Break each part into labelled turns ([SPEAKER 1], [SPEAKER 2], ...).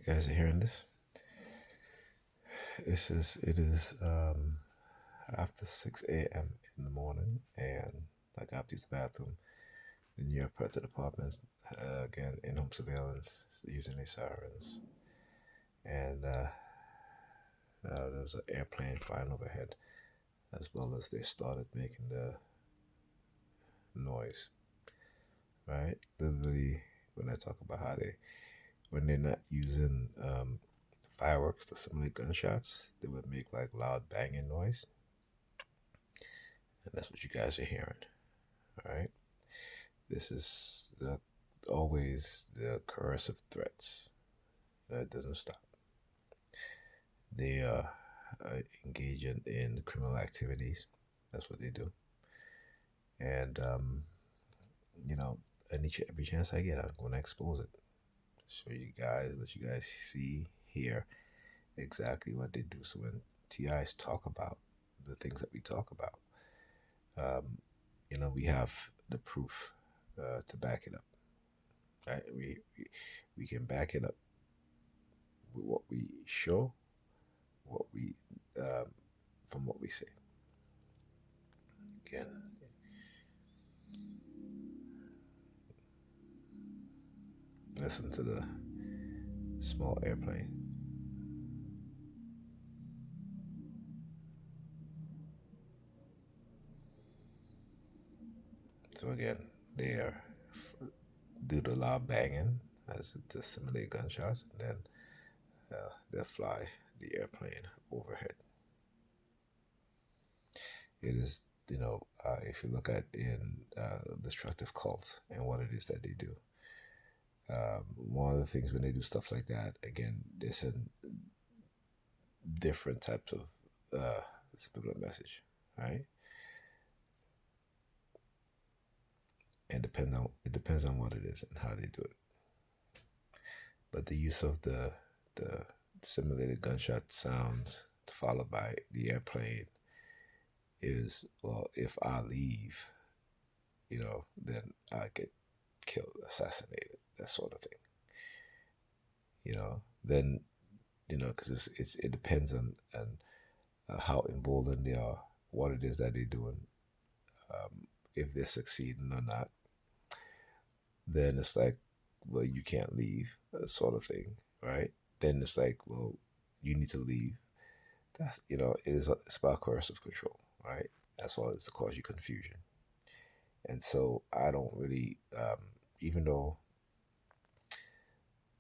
[SPEAKER 1] You guys are hearing this? It is after 6 a.m. in the morning, and I got to use the bathroom. The New York Predator Department, again, in-home surveillance, using these sirens, and there was an airplane flying overhead, as well as they started making the noise. Right, literally, when I talk about how when they're not using fireworks to simulate gunshots, they would make like loud banging noise, and that's what you guys are hearing. All right, this is always the coercive threats. It doesn't stop. They engage in criminal activities. That's what they do, and you know, every chance I get, I'm going to expose it. Show you guys, let you guys see, hear exactly what they do. So when TIs talk about the things that we talk about, we have the proof to back it up. Right? We can back it up with what we show, what we from what we say. Again, listen to the small airplane. So again, they do the loud banging as to simulate gunshots, and then they'll fly the airplane overhead. It is, if you look at in destructive cults and what it is that they do, one of the things when they do stuff like that, again, they send different types of subliminal message, right? And it depends on what it is and how they do it. But the use of the simulated gunshot sounds followed by the airplane is, well, if I leave, then I get killed, assassinated, that sort of thing. Then because it depends on how emboldened they are, what it is that they're doing, if they're succeeding or not. Then it's like, well, you can't leave, sort of thing, right? Then it's like, well, you need to leave. That's it's about coercive control, right? That's all it's to cause you confusion. And so I don't really, even though,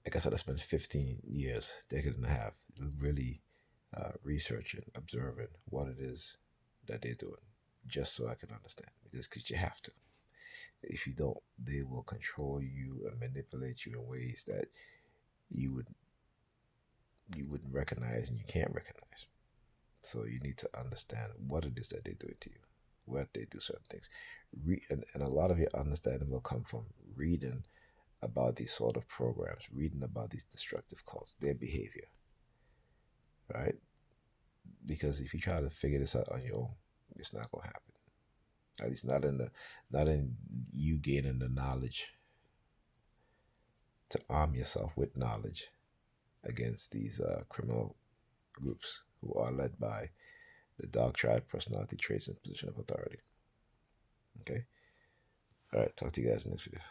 [SPEAKER 1] like I said, I spent 15 years, decade and a half, really researching, observing what it is that they're doing, just so I can understand. Because you have to. If you don't, they will control you and manipulate you in ways that you wouldn't recognize and you can't recognize. So you need to understand what it is that they do to you, what they do certain things. And a lot of your understanding will come from reading about these sort of programs, reading about these destructive cults, their behavior, right? Because if you try to figure this out on your own, it's not going to happen. At least not in you gaining the knowledge to arm yourself with knowledge against these criminal groups who are led by the dog tribe personality traits and position of authority. Okay? All right, talk to you guys in the next video.